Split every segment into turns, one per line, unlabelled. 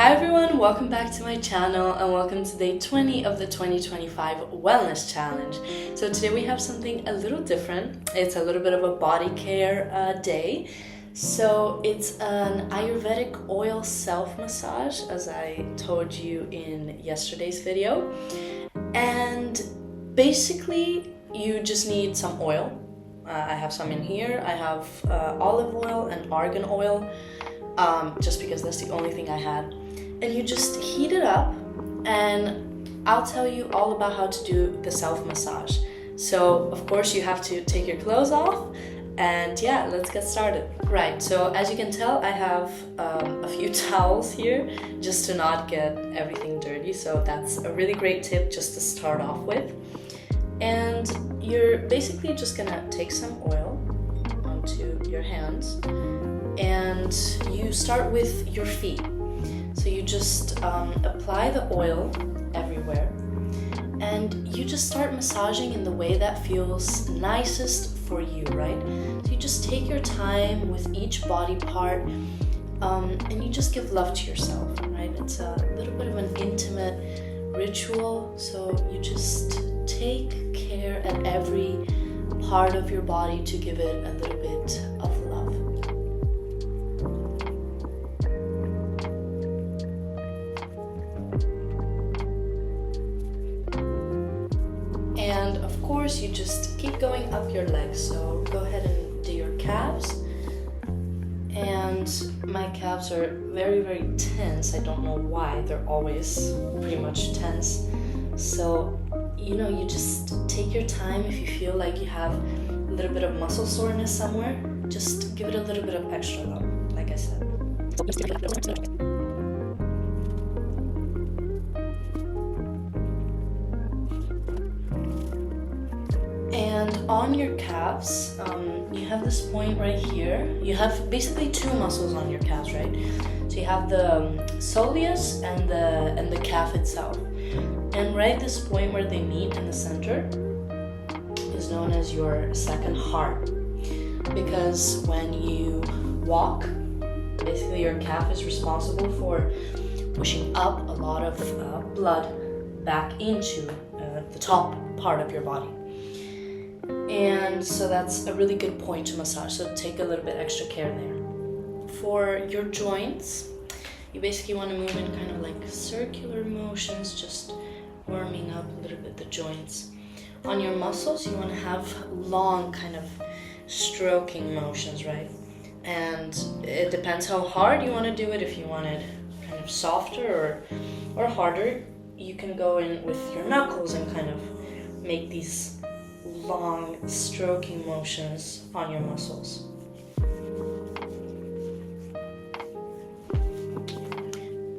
Hi everyone, welcome back to my channel and welcome to day 20 of the 2025 Wellness Challenge. So today we have something a little different. It's a little bit of a body care day. So it's an Ayurvedic oil self-massage, as I told you in yesterday's video. And basically you just need some oil. I have some in here. I have olive oil and argan oil, just because that's the only thing I had. And you just heat it up, and I'll tell you all about how to do the self-massage. So of course you have to take your clothes off, and yeah, let's get started. Right, so as you can tell, I have a few towels here just to not get everything dirty. So that's a really great tip just to start off with. And you're basically just gonna take some oil onto your hands, and you start with your feet. So you just apply the oil everywhere, and you just start massaging in the way that feels nicest for you, right? So you just take your time with each body part, and you just give love to yourself, right? It's a little bit of an intimate ritual, so you just take care at every part of your body to give it a little bit of love. And of course, you just keep going up your legs. So go ahead and do your calves. And my calves are very, very tense. I don't know why. They're always pretty much tense. So, you just take your time. If you feel like you have a little bit of muscle soreness somewhere, just give it a little bit of extra love, like I said. And on your calves, you have this point right here. You have basically two muscles on your calves, right? So you have the soleus and the calf itself. And right this point where they meet in the center is known as your second heart. Because when you walk, basically your calf is responsible for pushing up a lot of blood back into the top part of your body. And so that's a really good point to massage, so take a little bit extra care there. For your joints, you basically want to move in kind of like circular motions, just warming up a little bit the joints. On your muscles, you want to have long kind of stroking motions, right? And it depends how hard you want to do it. If you want it kind of softer or harder, you can go in with your knuckles and kind of make these long stroking motions on your muscles.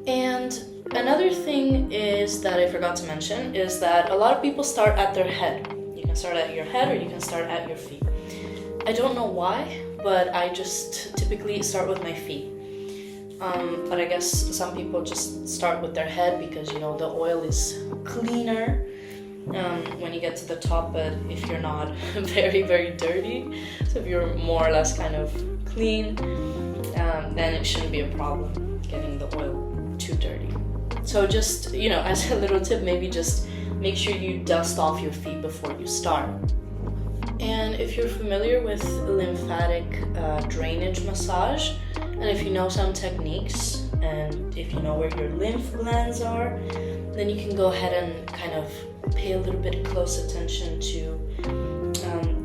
And another thing is that I forgot to mention is that a lot of people start at their head. You can start at your head or you can start at your feet. I don't know why, but I just typically start with my feet. But I guess some people just start with their head because, the oil is cleaner when you get to the top, but if you're not very, very dirty, so if you're more or less kind of clean, then it shouldn't be a problem getting the oil too dirty. So just, as a little tip, maybe just make sure you dust off your feet before you start. And if you're familiar with lymphatic drainage massage, and if you know some techniques, and if you know where your lymph glands are, then you can go ahead and kind of pay a little bit close attention to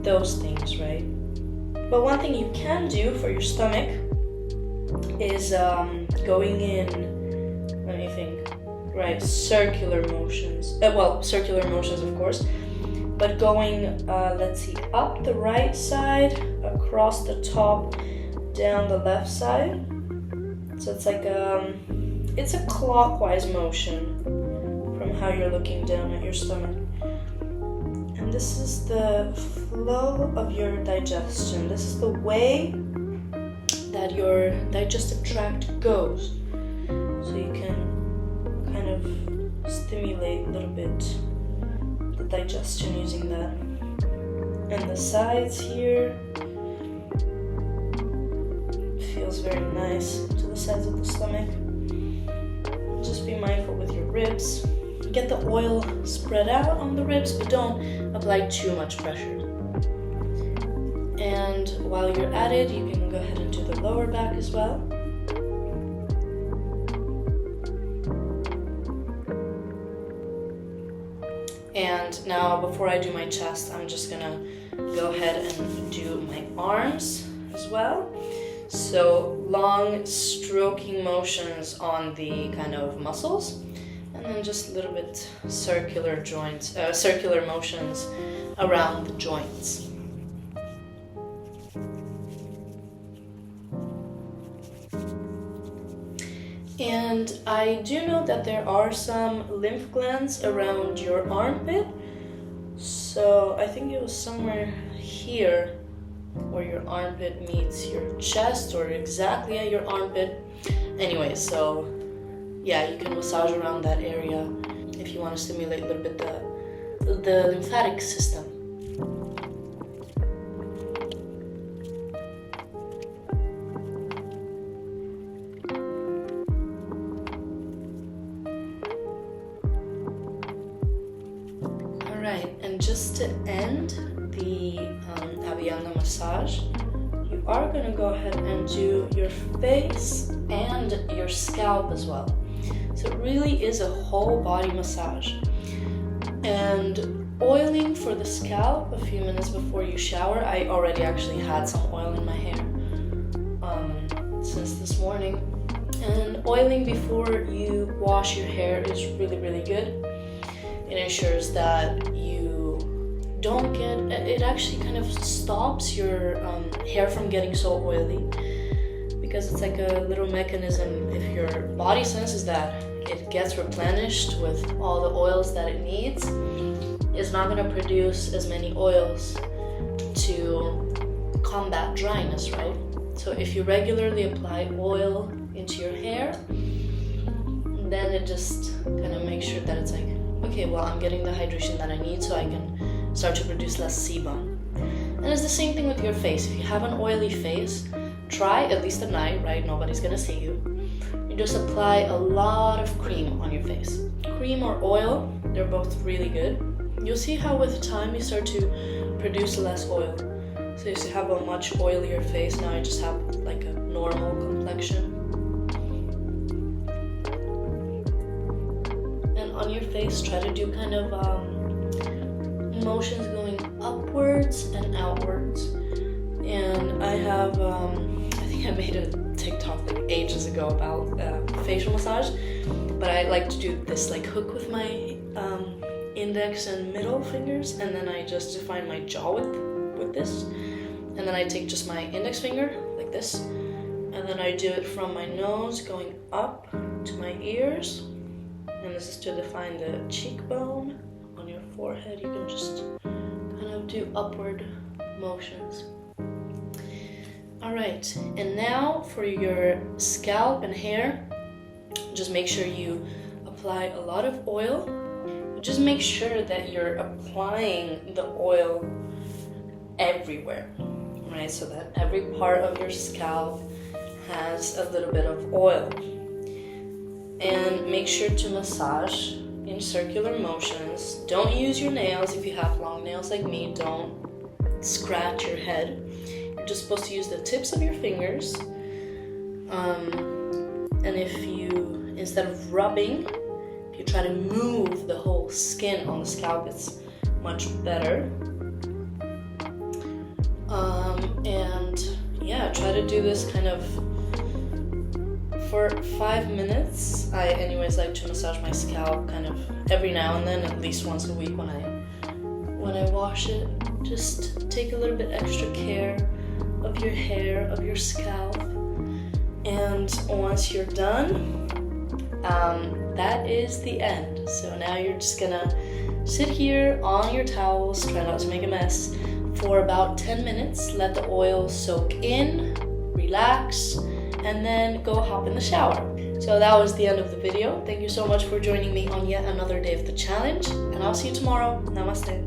those things, right? But one thing you can do for your stomach is going in, let me think, right, circular motions. Circular motions, of course, but going, let's see, up the right side, across the top, down the left side. So it's like it's a clockwise motion from how you're looking down at your stomach. And this is the flow of your digestion. This is the way that your digestive tract goes. So you can kind of stimulate a little bit the digestion using that. And the sides here, feels very nice to the sides of the stomach. ribs. Get the oil spread out on the ribs, but don't apply too much pressure. And while you're at it, you can go ahead and do the lower back as well. And now, before I do my chest, I'm just gonna go ahead and do my arms as well. So long stroking motions on the kind of muscles, and then just a little bit circular motions around the joints. And I do know that there are some lymph glands around your armpit. So I think it was somewhere here where your armpit meets your chest, or exactly at your armpit. Anyway, so yeah, you can massage around that area if you want to stimulate a little bit the lymphatic system. Alright, and just to end the ABHYANGA massage, you are going to go ahead and do your face and your scalp as well. So it really is a whole body massage. And oiling for the scalp a few minutes before you shower. I already actually had some oil in my hair since this morning. And oiling before you wash your hair is really, really good. It ensures that you don't get, it actually kind of stops your hair from getting so oily, because it's like a little mechanism. If your body senses that it gets replenished with all the oils that it needs, it's not going to produce as many oils to combat dryness, right? So if you regularly apply oil into your hair, then it just kind of makes sure that it's like, okay, well, I'm getting the hydration that I need so I can start to produce less sebum. And it's the same thing with your face. If you have an oily face, try, at least at night, right? Nobody's gonna see you. You just apply a lot of cream on your face. Cream or oil, they're both really good. You'll see how with time you start to produce less oil. So you have a much oilier face. Now I just have like a normal complexion. On your face, try to do kind of motions going upwards and outwards. And I have, I think I made a TikTok like ages ago about facial massage, but I like to do this like hook with my index and middle fingers, and then I just define my jaw with this, and then I take just my index finger like this, and then I do it from my nose going up to my ears. And this is to define the cheekbone on your forehead. You can just kind of do upward motions. Alright, and now for your scalp and hair, just make sure you apply a lot of oil. Just make sure that you're applying the oil everywhere, right? So that every part of your scalp has a little bit of oil. And make sure to massage in circular motions. Don't use your nails. If you have long nails like me, don't scratch your head. You're just supposed to use the tips of your fingers. And if you, instead of rubbing, if you try to move the whole skin on the scalp, it's much better. And yeah, try to do this kind of for 5 minutes. I anyways like to massage my scalp kind of every now and then, at least once a week when I wash it. Just take a little bit extra care of your hair, of your scalp. And once you're done, that is the end. So now you're just gonna sit here on your towels, try not to make a mess, for about 10 minutes. Let the oil soak in, relax, and then go hop in the shower. So that was the end of the video. Thank you so much for joining me on yet another day of the challenge, and I'll see you tomorrow. Namaste.